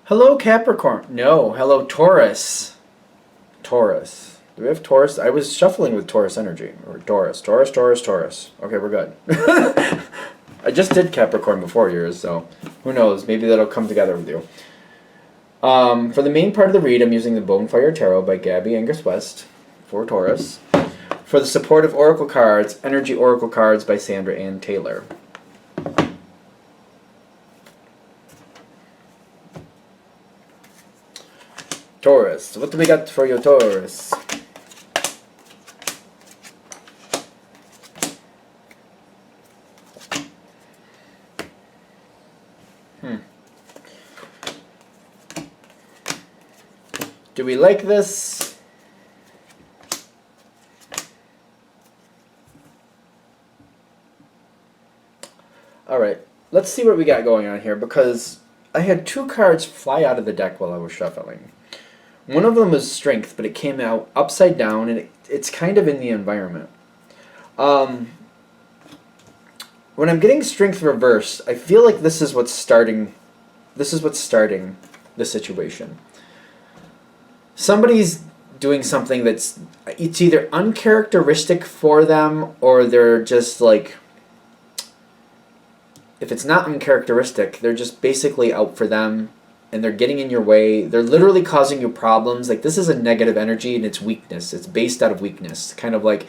Hello, Capricorn. No, hello, Taurus. Taurus. Do we have Taurus? I was shuffling with Taurus energy. Or Taurus. Taurus, Taurus, Taurus. Okay, we're good. I just did Capricorn before yours, so who knows? Maybe that'll come together with you. For the main part of the read, I'm using the Bonefire Tarot by Gabby Angus West for Taurus. For the supportive oracle cards, Energy Oracle cards by Sandra Ann Taylor. Taurus. What do we got for you, Taurus? Do we like this? Alright, let's see what we got going on here, because I had two cards fly out of the deck while I was shuffling. One of them was Strength, but it came out upside down, and it's kind of in the environment. When I'm getting Strength reversed, I feel like this is what's starting the situation. Somebody's doing something it's either uncharacteristic for them, or they're just like, if it's not uncharacteristic, they're just basically out for them, and they're getting in your way. They're literally causing you problems. Like, this is a negative energy, and it's weakness. It's based out of weakness. Kind of like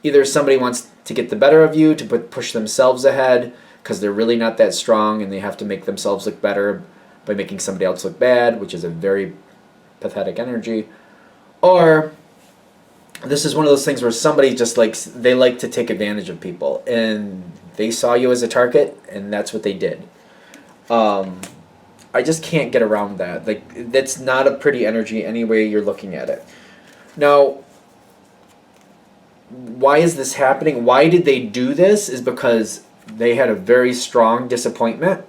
either somebody wants to get the better of you, to push themselves ahead, because they're really not that strong, and they have to make themselves look better by making somebody else look bad, which is a very pathetic energy. Or this is one of those things where somebody just they like to take advantage of people, and they saw you as a target, and that's what they did. I just can't get around that. Like, that's not a pretty energy any way you're looking at it. Now, why is this happening? Why did they do this? Is because they had a very strong disappointment,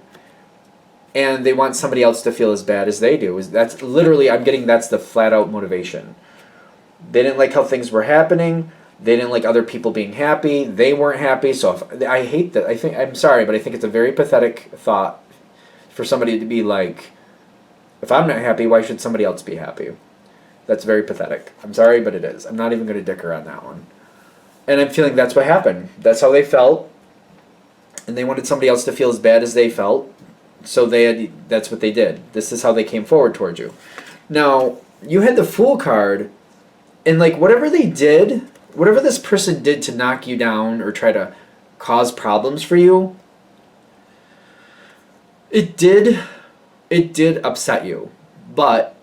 and they want somebody else to feel as bad as they do. That's literally, that's the flat out motivation. They didn't like how things were happening. They didn't like other people being happy. They weren't happy. So I hate that. I'm sorry, but I think it's a very pathetic thought for somebody to be like, if I'm not happy, why should somebody else be happy? That's very pathetic. I'm sorry, but it is. I'm not even going to dicker on that one. And I'm feeling that's what happened. That's how they felt. And they wanted somebody else to feel as bad as they felt. So that's what they did. This is how they came forward towards you. Now, you had the Fool card, and like whatever they did, whatever this person did to knock you down or try to cause problems for you, it did upset you. But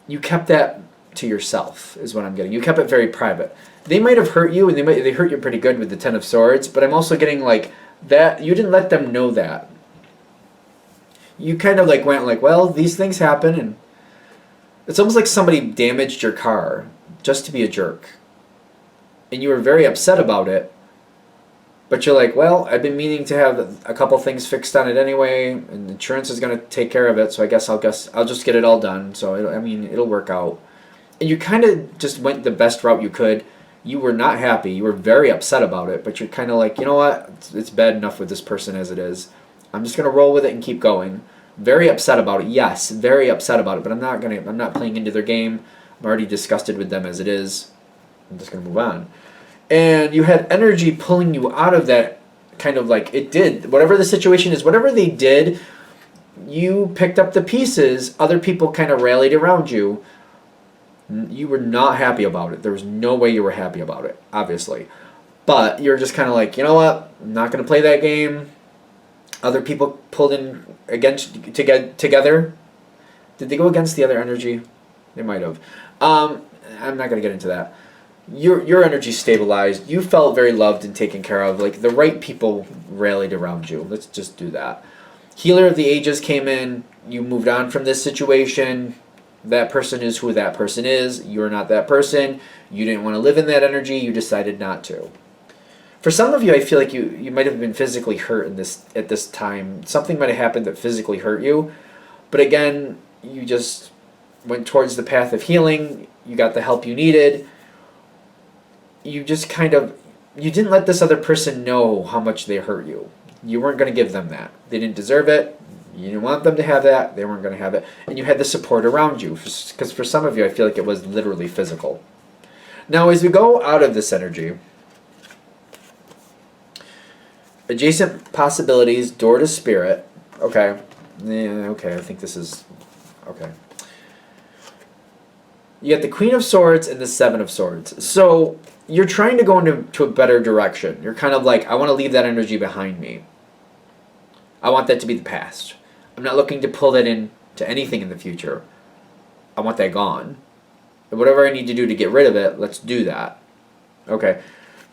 you kept that to yourself, is what I'm getting. You kept it very private. They might have hurt you, and they hurt you pretty good with the Ten of Swords, but I'm also getting like that you didn't let them know that. You kind of like went like, well, these things happen, and it's almost like somebody damaged your car just to be a jerk. And you were very upset about it, but you're like, well, I've been meaning to have a couple things fixed on it anyway, and insurance is going to take care of it, so I guess I'll just get it all done. So it'll work out. And you kind of just went the best route you could. You were not happy. You were very upset about it, but you're kind of like, you know what? It's bad enough with this person as it is. I'm just going to roll with it and keep going. Very upset about it. Yes, very upset about it, but I'm not playing into their game. I'm already disgusted with them as it is. I'm just going to move on. And you had energy pulling you out of that, kind of like it did. Whatever the situation is, whatever they did, you picked up the pieces. Other people kind of rallied around you. You were not happy about it. There was no way you were happy about it, obviously. But you're just kind of like, you know what? I'm not going to play that game. Other people pulled in to get together. Did they go against the other energy? They might have. I'm not going to get into that. Your energy stabilized. You felt very loved and taken care of. Like, the right people rallied around you. Let's just do that. Healer of the Ages came in. You moved on from this situation. That person is who that person is. You're not that person. You didn't want to live in that energy. You decided not to. For some of you, I feel like you might have been physically hurt at this time. Something might have happened that physically hurt you. But again, you just went towards the path of healing. You got the help you needed. You just you didn't let this other person know how much they hurt you. You weren't going to give them that. They didn't deserve it. You didn't want them to have that. They weren't going to have it. And you had the support around you. Because for some of you, I feel like it was literally physical. Now, as we go out of this energy, adjacent possibilities, door to spirit. Okay. Yeah, okay, I think this is... Okay. You got the Queen of Swords and the Seven of Swords. So, you're trying to go into a better direction. You're kind of like, I want to leave that energy behind me. I want that to be the past. I'm not looking to pull that into anything in the future. I want that gone. And whatever I need to do to get rid of it, let's do that. Okay.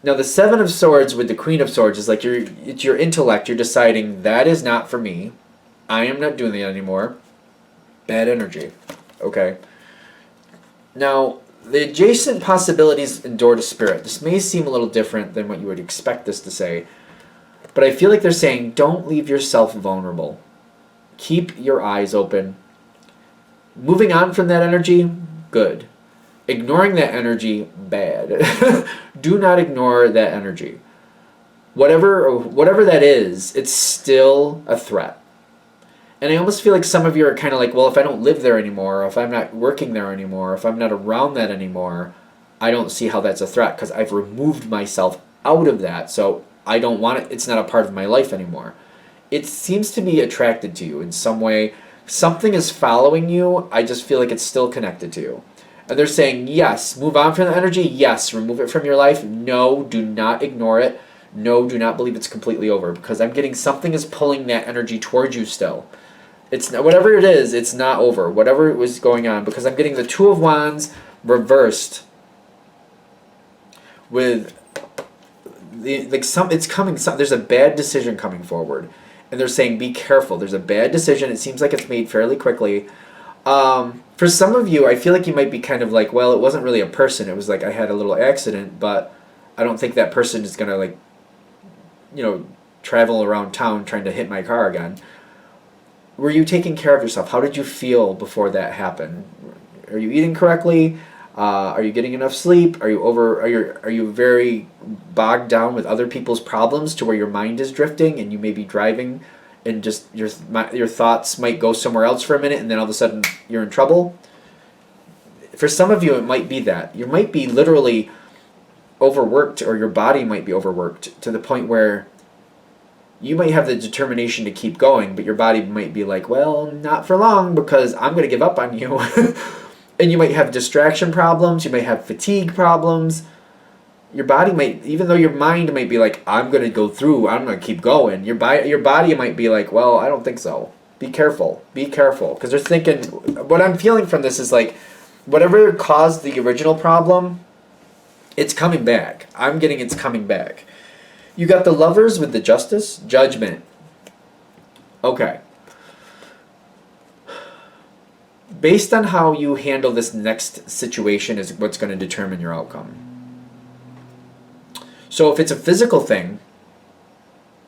Now the Seven of Swords with the Queen of Swords is like it's your intellect. You're deciding that is not for me. I am not doing that anymore. Bad energy. Okay. Now the adjacent possibilities in door to spirit. This may seem a little different than what you would expect this to say. But I feel like they're saying, don't leave yourself vulnerable. Keep your eyes open. Moving on from that energy, good. Ignoring that energy, bad. Do not ignore that energy. Whatever that is, it's still a threat. And I almost feel like some of you are kind of like, well, if I don't live there anymore, if I'm not working there anymore, if I'm not around that anymore, I don't see how that's a threat because I've removed myself out of that. So I don't want it. It's not a part of my life anymore. It seems to be attracted to you in some way. Something is following you. I just feel like it's still connected to you. And they're saying, yes, move on from the energy. Yes, remove it from your life. No, do not ignore it. No, do not believe it's completely over. Because I'm getting something is pulling that energy towards you still. It's not, whatever it is, it's not over. Whatever was going on. Because I'm getting the Two of Wands reversed with... it's coming. There's a bad decision coming forward, and they're saying be careful. There's a bad decision. It seems like it's made fairly quickly. For some of you, I feel like you might be kind of like, well, it wasn't really a person. It was like I had a little accident, but I don't think that person is gonna like, travel around town trying to hit my car again. Were you taking care of yourself? How did you feel before that happened? Are you eating correctly? Are you getting enough sleep? Are you very bogged down with other people's problems to where your mind is drifting and you may be driving and just your thoughts might go somewhere else for a minute and then all of a sudden you're in trouble? For some of you, it might be that. You might be literally overworked, or your body might be overworked to the point where you might have the determination to keep going, but your body might be like, well, not for long because I'm going to give up on you. And you might have distraction problems. You might have fatigue problems. Your body might, even though your mind might be like, I'm going to go through, I'm going to keep going. Your body might be like, well, I don't think so. Be careful. Be careful. Because they're thinking, what I'm feeling from this is like, whatever caused the original problem, it's coming back. I'm getting it's coming back. You got the Lovers with the Justice, Judgment. Okay. Based on how you handle this next situation is what's going to determine your outcome. So if it's a physical thing,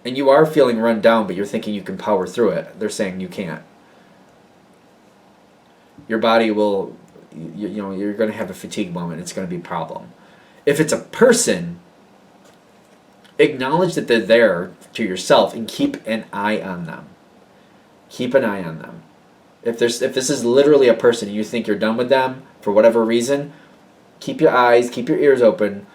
and you are feeling run down, but you're thinking you can power through it, they're saying you can't. Your body will, you're going to have a fatigue moment. It's going to be a problem. If it's a person, acknowledge that they're there to yourself and keep an eye on them. Keep an eye on them. If this is literally a person and you think you're done with them for whatever reason, keep your eyes, keep your ears open.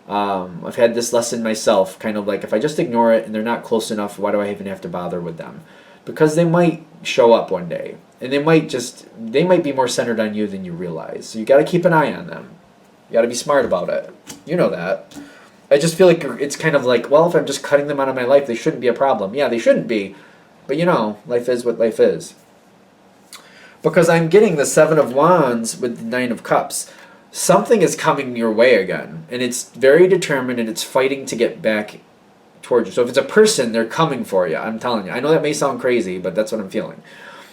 I've had this lesson myself, kind of like if I just ignore it and they're not close enough, why do I even have to bother with them? Because they might show up one day and they might be more centered on you than you realize. So you got to keep an eye on them. You got to be smart about it. You know that. I just feel like it's kind of like, well, if I'm just cutting them out of my life, they shouldn't be a problem. Yeah, they shouldn't be. But life is what life is. Because I'm getting the Seven of Wands with the Nine of Cups. Something is coming your way again. And it's very determined and it's fighting to get back towards you. So if it's a person, they're coming for you. I'm telling you. I know that may sound crazy, but that's what I'm feeling.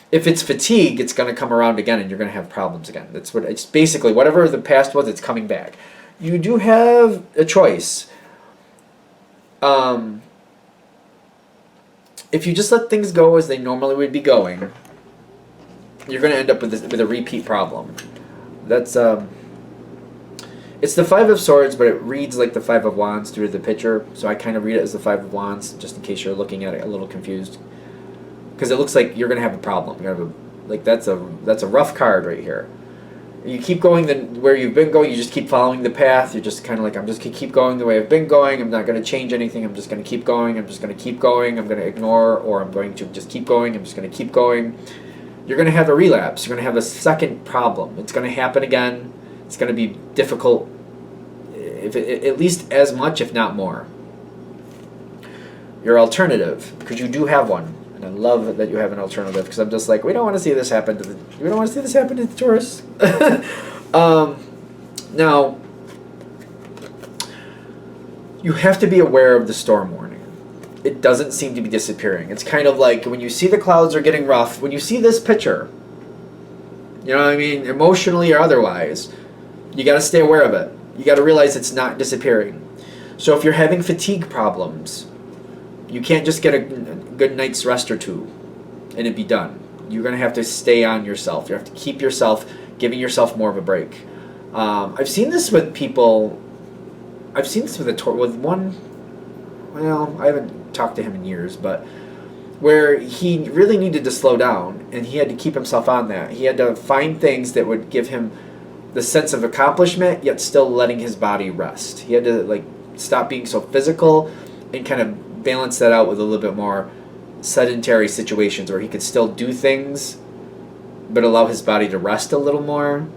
If it's fatigue, it's going to come around again and you're going to have problems again. It's basically whatever the past was, it's coming back. You do have a choice. If you just let things go as they normally would be going, you're going to end up with a repeat problem. That's it's the Five of Swords, but it reads like the Five of Wands through the picture. So I kind of read it as the Five of Wands, just in case you're looking at it a little confused. because it looks like you're going to have a problem. You're gonna have like that's a rough card right here. You keep going where you've been going. You just keep following the path. You're just kind of like, I'm just going to keep going the way I've been going. I'm not going to change anything. I'm just going to keep going. I'm just going to keep going. I'm going to ignore, or I'm going to just keep going. I'm just going to keep going. You're going to have a relapse. You're going to have a second problem. It's going to happen again. It's going to be difficult, at least as much, if not more. Your alternative, because you do have one. And I love that you have an alternative, because I'm just like, we don't want to see this happen to the Taurus. Now, you have to be aware of the storm warning. It doesn't seem to be disappearing. It's kind of like when you see the clouds are getting rough, when you see this picture, you know what I mean, emotionally or otherwise, you got to stay aware of it. You got to realize it's not disappearing. So if you're having fatigue problems, you can't just get a good night's rest or two and it be done. You're going to have to stay on yourself. You have to keep yourself, giving yourself more of a break. I've seen this with people. I've seen this with one. Well, I haven't talked to him in years, but where he really needed to slow down and he had to keep himself on that. He had to find things that would give him the sense of accomplishment, yet still letting his body rest. He had to like stop being so physical and kind of balance that out with a little bit more sedentary situations where he could still do things but allow his body to rest a little more.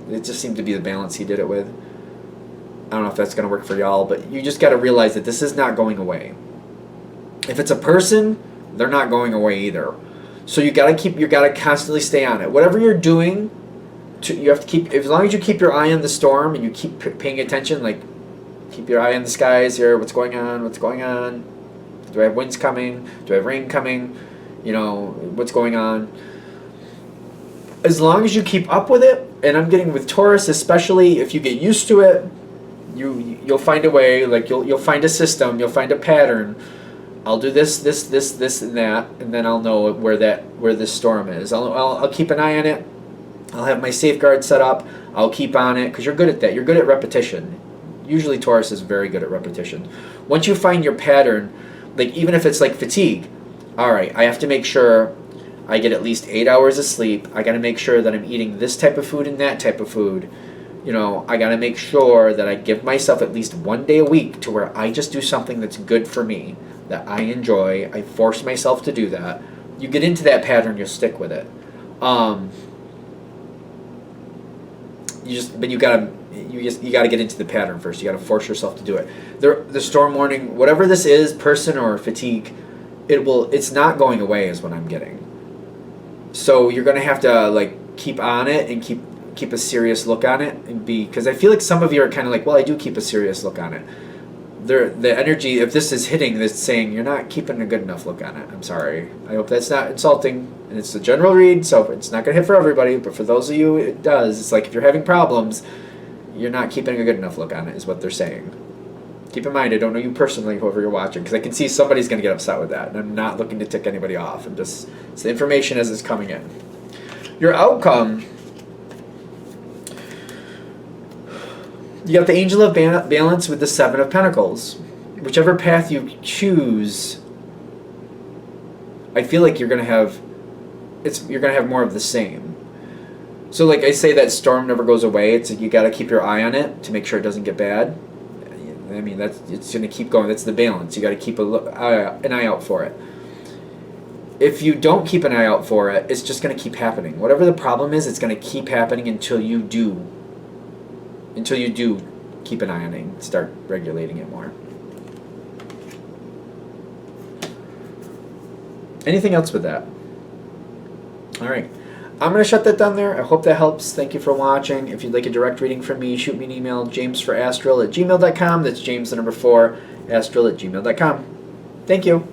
It just seemed to be the balance he did it with. I don't know if that's going to work for y'all, but you just got to realize that this is not going away. If it's a person, they're not going away either. So you got to constantly stay on it. Whatever you're doing, you have to keep, as long as you keep your eye on the storm and you keep paying attention, like keep your eye on the skies here. What's going on? What's going on? Do I have winds coming? Do I have rain coming? You know, what's going on? As long as you keep up with it, and I'm getting with Taurus, especially if you get used to it, you'll find a way. Like you'll find a system. You'll find a pattern. I'll do this, and that, and then I'll know where this storm is. I'll keep an eye on it. I'll have my safeguard set up. I'll keep on it because you're good at that. You're good at repetition. Usually Taurus is very good at repetition. Once you find your pattern, like even if it's like fatigue, all right, I have to make sure I get at least 8 hours of sleep. I got to make sure that I'm eating this type of food and that type of food. You know, I got to make sure that I give myself at least 1 day a week to where I just do something that's good for me, that I enjoy. I force myself to do that. You get into that pattern, you'll stick with it. You gotta get into the pattern first. You gotta force yourself to do it. The storm warning, whatever this is, person or fatigue, it's not going away is what I'm getting. So you're gonna have to like keep on it and keep a serious look on it, and because I feel like some of you are kind of like, well, I do keep a serious look on it. The energy, if this is hitting, that's saying you're not keeping a good enough look on it. I'm sorry. I hope that's not insulting. And it's a general read, so it's not going to hit for everybody. But for those of you it does. It's like if you're having problems, you're not keeping a good enough look on it, is what they're saying. Keep in mind, I don't know you personally, whoever you're watching, because I can see somebody's going to get upset with that. And I'm not looking to tick anybody off. It's the information as it's coming in. Your outcome, you got the Angel of Balance with the Seven of Pentacles. Whichever path you choose, I feel like you're gonna have more of the same. So like I say, that storm never goes away. It's you got to keep your eye on it to make sure it doesn't get bad. I mean, it's gonna keep going. That's the balance. You got to keep an eye out for it. If you don't keep an eye out for it, it's just gonna keep happening. Whatever the problem is, it's gonna keep happening until you do keep an eye on it and start regulating it more. Anything else with that? All right. I'm going to shut that down there. I hope that helps. Thank you for watching. If you'd like a direct reading from me, shoot me an email, jamesforastral@gmail.com. That's James, the number 4, astral@gmail.com. Thank you.